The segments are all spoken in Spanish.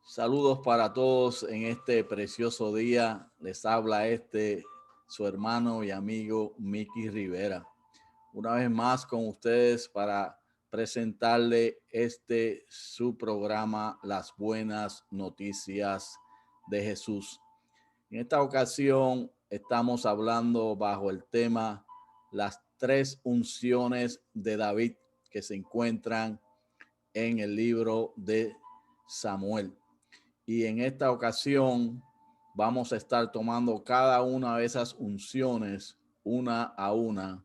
Saludos para todos en este precioso día. Les habla su hermano y amigo Mickey Rivera. Una vez más con ustedes para presentarle su programa, Las Buenas Noticias de Jesús. En esta ocasión estamos hablando bajo el tema las tres unciones de David que se encuentran en el libro de Samuel. Y en esta ocasión vamos a estar tomando cada una de esas unciones una a una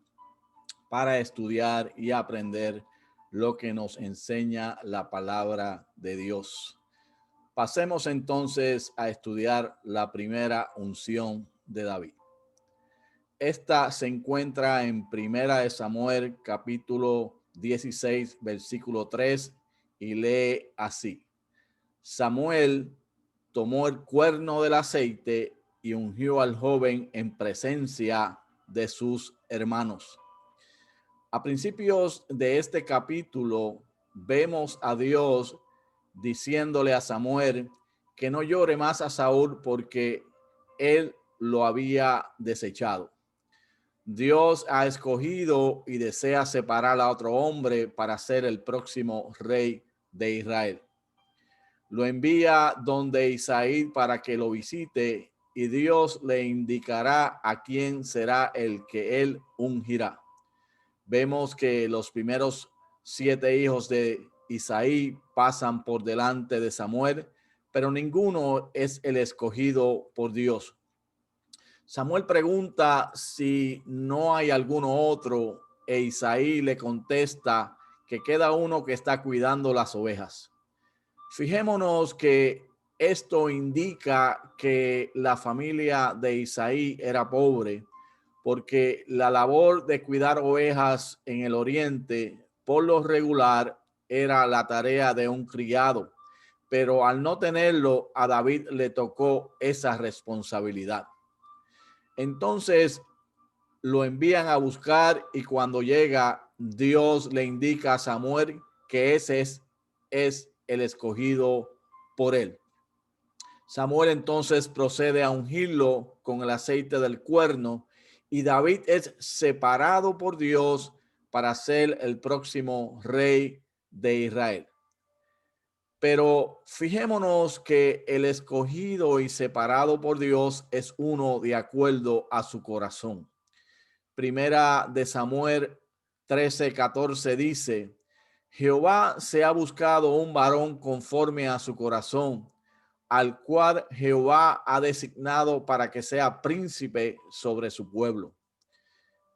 para estudiar y aprender lo que nos enseña la palabra de Dios. Pasemos entonces a estudiar la primera unción de David. Esta se encuentra en Primera de Samuel, capítulo 16, versículo 3, y lee así: Samuel tomó el cuerno del aceite y ungió al joven en presencia de sus hermanos. A principios de este capítulo vemos a Dios diciéndole a Samuel que no llore más a Saúl porque él lo había desechado. Dios ha escogido y desea separar a otro hombre para ser el próximo rey de Israel. Lo envía donde Isaí para que lo visite y Dios le indicará a quién será el que él ungirá. Vemos que los primeros 7 hijos de Isaí pasan por delante de Samuel, pero ninguno es el escogido por Dios. Samuel pregunta si no hay alguno otro e Isaí le contesta que queda uno que está cuidando las ovejas. Fijémonos que esto indica que la familia de Isaí era pobre, porque la labor de cuidar ovejas en el oriente, por lo regular, era la tarea de un criado, pero al no tenerlo, a David le tocó esa responsabilidad. Entonces lo envían a buscar y cuando llega, Dios le indica a Samuel que ese es el escogido por él. Samuel entonces procede a ungirlo con el aceite del cuerno y David es separado por Dios para ser el próximo rey de Israel. Pero fijémonos que el escogido y separado por Dios es uno de acuerdo a su corazón. Primera de Samuel 13:14 dice: Jehová se ha buscado un varón conforme a su corazón, al cual Jehová ha designado para que sea príncipe sobre su pueblo.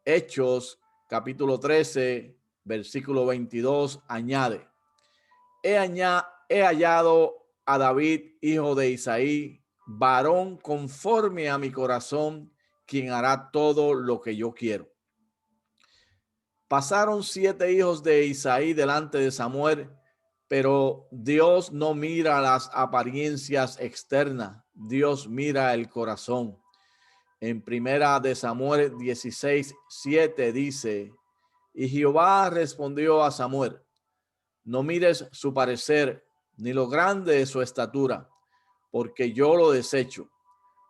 Hechos capítulo 13, versículo 22 añade: He hallado a David, hijo de Isaí, varón conforme a mi corazón, quien hará todo lo que yo quiero. Pasaron 7 hijos de Isaí delante de Samuel, pero Dios no mira las apariencias externas, Dios mira el corazón. En Primera de Samuel 16:7 dice: Y Jehová respondió a Samuel: No mires su parecer, ni lo grande de su estatura, porque yo lo desecho.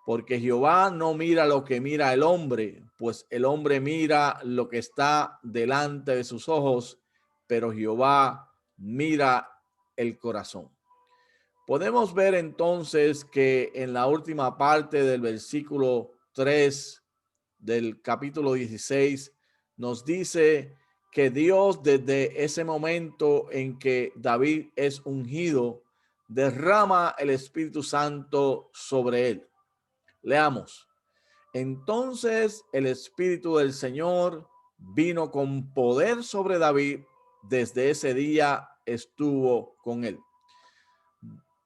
Porque Jehová no mira lo que mira el hombre, pues el hombre mira lo que está delante de sus ojos, pero Jehová mira el corazón. Podemos ver entonces que en la última parte del versículo 3 del capítulo 16 nos dice que Dios, desde ese momento en que David es ungido, derrama el Espíritu Santo sobre él. Leamos. Entonces el Espíritu del Señor vino con poder sobre David. Desde ese día estuvo con él.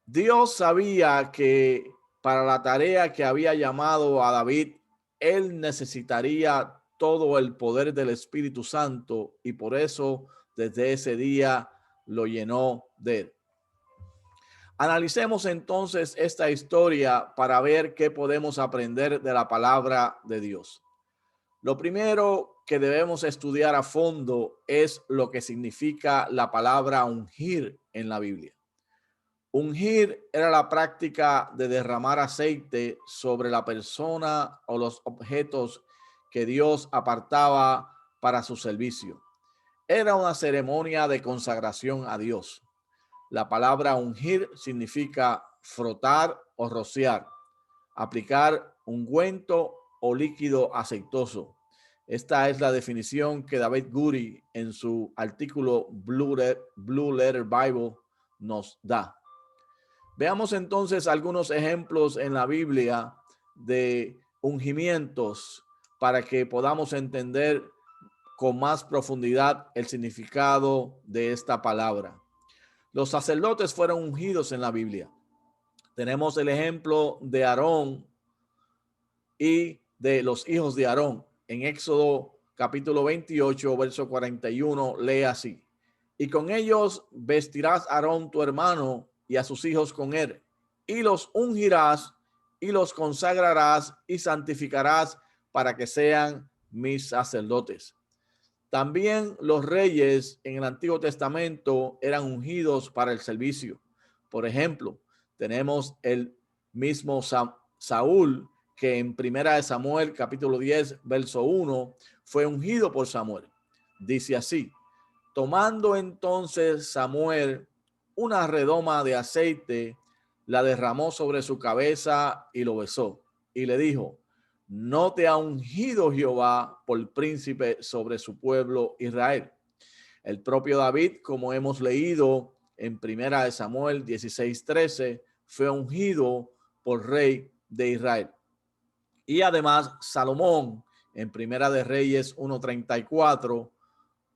Dios sabía que para la tarea que había llamado a David, él necesitaría todo el poder del Espíritu Santo y por eso desde ese día lo llenó de él. Analicemos entonces esta historia para ver qué podemos aprender de la palabra de Dios. Lo primero que debemos estudiar a fondo es lo que significa la palabra ungir en la Biblia. Ungir era la práctica de derramar aceite sobre la persona o los objetos que Dios apartaba para su servicio. Era una ceremonia de consagración a Dios. La palabra ungir significa frotar o rociar, aplicar ungüento o líquido aceitoso. Esta es la definición que David Guri en su artículo Blue Letter Bible nos da. Veamos entonces algunos ejemplos en la Biblia de ungimientos para que podamos entender con más profundidad el significado de esta palabra. Los sacerdotes fueron ungidos en la Biblia. Tenemos el ejemplo de Aarón y de los hijos de Aarón. En Éxodo capítulo 28, verso 41, lee así: y con ellos vestirás a Aarón tu hermano y a sus hijos con él, y los ungirás y los consagrarás y santificarás para que sean mis sacerdotes. También los reyes en el Antiguo Testamento eran ungidos para el servicio. Por ejemplo, tenemos el mismo Saúl, que en Primera de Samuel, capítulo 10, verso 1, fue ungido por Samuel. Dice así: tomando entonces Samuel una redoma de aceite, la derramó sobre su cabeza y lo besó. Y le dijo: ¿no te ha ungido Jehová por príncipe sobre su pueblo Israel? El propio David, como hemos leído en Primera de Samuel 16:13, fue ungido por rey de Israel. Y además Salomón en Primera de Reyes 1:34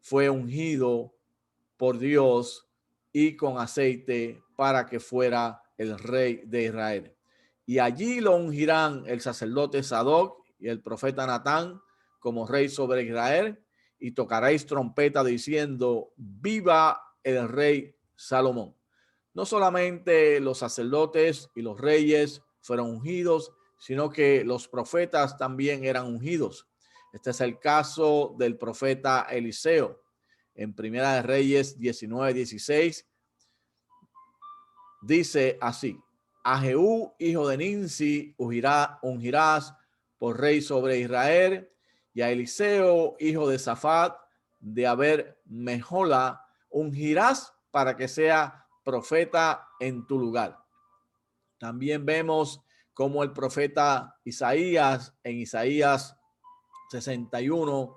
fue ungido por Dios y con aceite para que fuera el rey de Israel. Y allí lo ungirán el sacerdote Sadoc y el profeta Natán como rey sobre Israel, y tocaréis trompeta diciendo: viva el rey Salomón. No solamente los sacerdotes y los reyes fueron ungidos, sino que los profetas también eran ungidos. Este es el caso del profeta Eliseo. En Primera de Reyes 19:16 dice así: a Jehú, hijo de Ninsi, ungirás por rey sobre Israel, y a Eliseo, hijo de Safat, de Aber Mejola, ungirás para que sea profeta en tu lugar. También vemos como el profeta Isaías, en Isaías 61,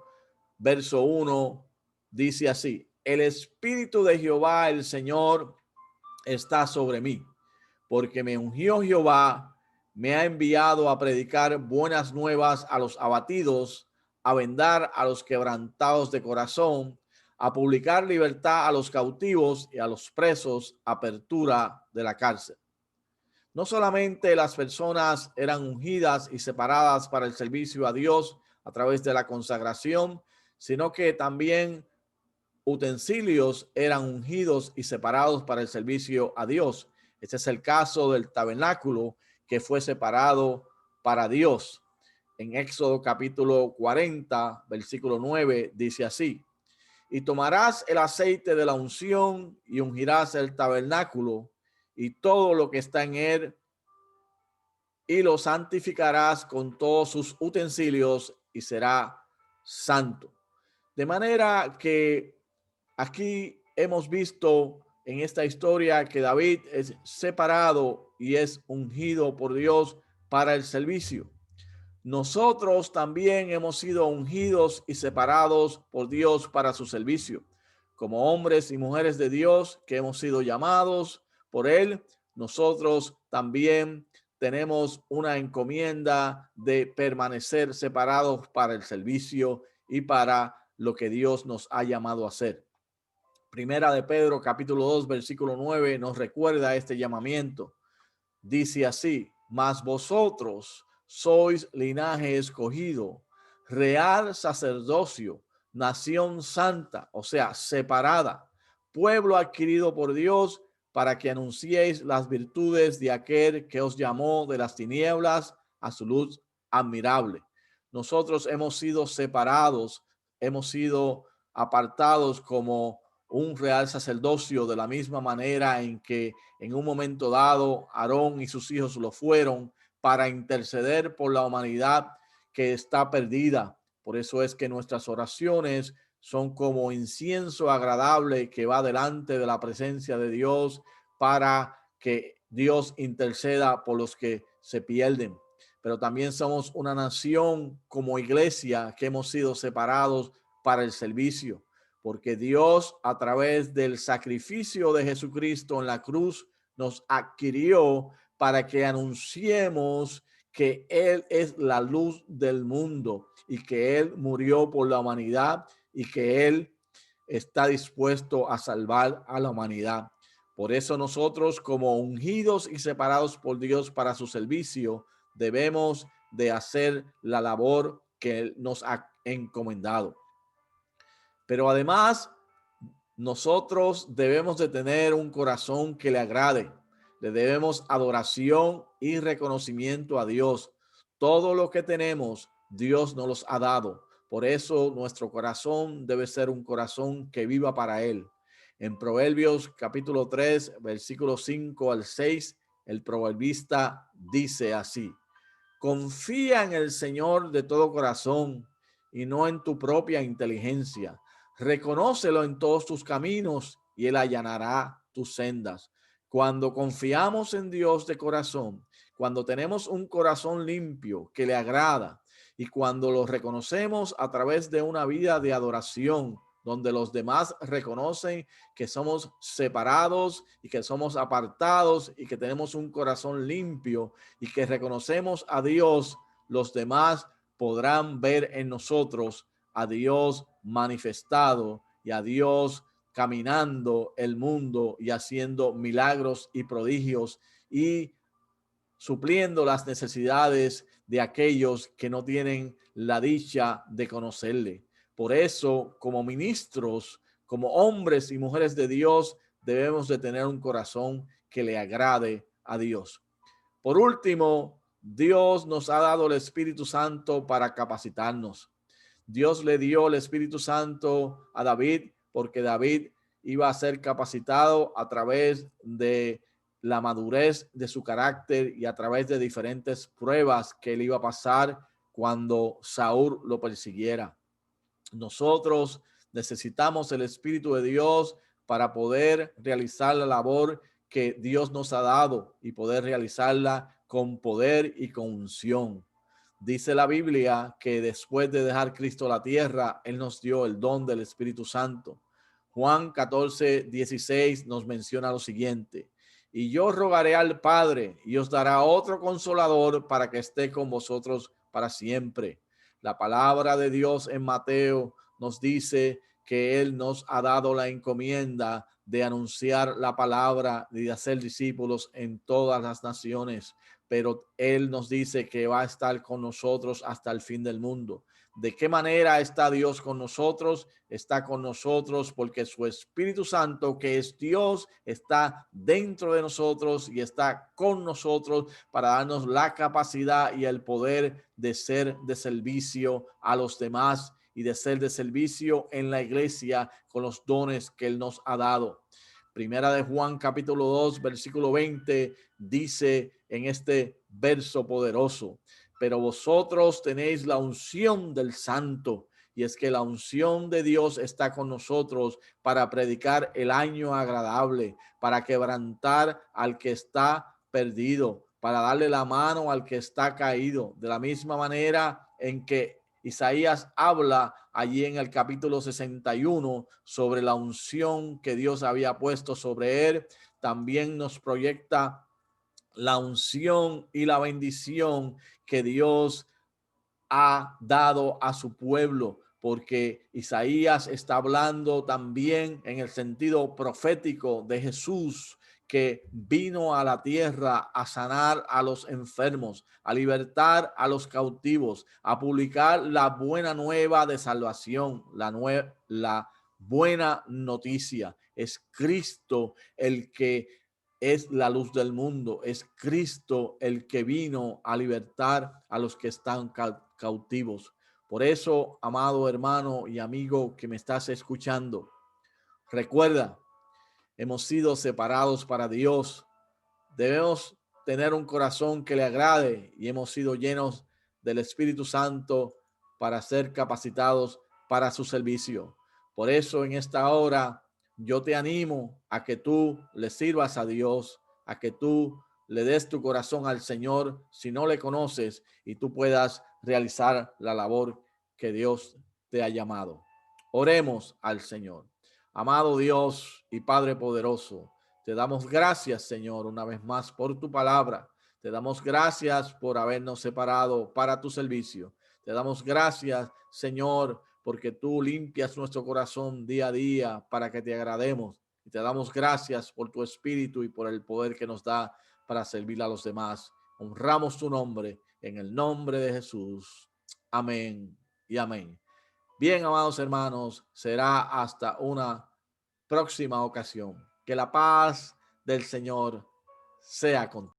verso 1, dice así: el Espíritu de Jehová, el Señor, está sobre mí, porque me ungió Jehová, me ha enviado a predicar buenas nuevas a los abatidos, a vendar a los quebrantados de corazón, a publicar libertad a los cautivos y a los presos, apertura de la cárcel. No solamente las personas eran ungidas y separadas para el servicio a Dios a través de la consagración, sino que también utensilios eran ungidos y separados para el servicio a Dios. Este es el caso del tabernáculo, que fue separado para Dios. En Éxodo capítulo 40, versículo 9, dice así: y tomarás el aceite de la unción y ungirás el tabernáculo y todo lo que está en él, y lo santificarás con todos sus utensilios, y será santo. De manera que aquí hemos visto en esta historia que David es separado y es ungido por Dios para el servicio. Nosotros también hemos sido ungidos y separados por Dios para su servicio. Como hombres y mujeres de Dios que hemos sido llamados por Él, nosotros también tenemos una encomienda de permanecer separados para el servicio y para lo que Dios nos ha llamado a hacer. Primera de Pedro, capítulo 2, versículo 9, nos recuerda este llamamiento. Dice así: mas vosotros sois linaje escogido, real sacerdocio, nación santa, o sea, separada, pueblo adquirido por Dios, para que anunciéis las virtudes de aquel que os llamó de las tinieblas a su luz admirable. Nosotros hemos sido separados, hemos sido apartados como un real sacerdocio de la misma manera en que en un momento dado Aarón y sus hijos lo fueron para interceder por la humanidad que está perdida. Por eso es que nuestras oraciones son como incienso agradable que va delante de la presencia de Dios para que Dios interceda por los que se pierden. Pero también somos una nación como iglesia que hemos sido separados para el servicio, porque Dios a través del sacrificio de Jesucristo en la cruz nos adquirió para que anunciemos que Él es la luz del mundo y que Él murió por la humanidad y que Él está dispuesto a salvar a la humanidad. Por eso nosotros, como ungidos y separados por Dios para su servicio, debemos de hacer la labor que Él nos ha encomendado. Pero además, nosotros debemos de tener un corazón que le agrade. Le debemos adoración y reconocimiento a Dios. Todo lo que tenemos, Dios nos los ha dado. Por eso nuestro corazón debe ser un corazón que viva para Él. En Proverbios capítulo 3, versículos 5 al 6, el proverbista dice así: confía en el Señor de todo corazón y no en tu propia inteligencia. Reconócelo en todos tus caminos y Él allanará tus sendas. Cuando confiamos en Dios de corazón, cuando tenemos un corazón limpio que le agrada y cuando lo reconocemos a través de una vida de adoración, donde los demás reconocen que somos separados y que somos apartados y que tenemos un corazón limpio y que reconocemos a Dios, los demás podrán ver en nosotros a Dios manifestado y a Dios caminando el mundo y haciendo milagros y prodigios y supliendo las necesidades de aquellos que no tienen la dicha de conocerle. Por eso, como ministros, como hombres y mujeres de Dios, debemos de tener un corazón que le agrade a Dios. Por último, Dios nos ha dado el Espíritu Santo para capacitarnos. Dios le dio el Espíritu Santo a David porque David iba a ser capacitado a través de la madurez de su carácter y a través de diferentes pruebas que él iba a pasar cuando Saúl lo persiguiera. Nosotros necesitamos el Espíritu de Dios para poder realizar la labor que Dios nos ha dado y poder realizarla con poder y con unción. Dice la Biblia que después de dejar Cristo la tierra, Él nos dio el don del Espíritu Santo. Juan 14:16 nos menciona lo siguiente: y yo rogaré al Padre y os dará otro consolador para que esté con vosotros para siempre. La palabra de Dios en Mateo nos dice que Él nos ha dado la encomienda de anunciar la palabra y de hacer discípulos en todas las naciones, pero Él nos dice que va a estar con nosotros hasta el fin del mundo. ¿De qué manera está Dios con nosotros? Está con nosotros porque su Espíritu Santo, que es Dios, está dentro de nosotros y está con nosotros para darnos la capacidad y el poder de ser de servicio a los demás y de ser de servicio en la iglesia con los dones que Él nos ha dado. Primera de Juan capítulo 2 versículo 20 dice en este verso poderoso: pero vosotros tenéis la unción del Santo. Y es que la unción de Dios está con nosotros para predicar el año agradable, para quebrantar al que está perdido, para darle la mano al que está caído. De la misma manera en que Isaías habla allí en el capítulo 61 sobre la unción que Dios había puesto sobre él, también nos proyecta la unción y la bendición que Dios ha dado a su pueblo, porque Isaías está hablando también en el sentido profético de Jesús, que vino a la tierra a sanar a los enfermos, a libertar a los cautivos, a publicar la buena nueva de salvación, la buena noticia. Es Cristo el que es la luz del mundo, es Cristo el que vino a libertar a los que están cautivos. Por eso, amado hermano y amigo que me estás escuchando, Recuerda, hemos sido separados para Dios. Debemos tener un corazón que le agrade y hemos sido llenos del Espíritu Santo para ser capacitados para su servicio. Por eso en esta hora yo te animo a que tú le sirvas a Dios, a que tú le des tu corazón al Señor si no le conoces y tú puedas realizar la labor que Dios te ha llamado. Oremos al Señor. Amado Dios y Padre poderoso, te damos gracias, Señor, una vez más por tu palabra. Te damos gracias por habernos separado para tu servicio. Te damos gracias, Señor, porque tú limpias nuestro corazón día a día para que te agrademos. Y te damos gracias por tu espíritu y por el poder que nos da para servir a los demás. Honramos tu nombre en el nombre de Jesús. Amén y amén. Bien, amados hermanos, será hasta una próxima ocasión. Que la paz del Señor sea contigo.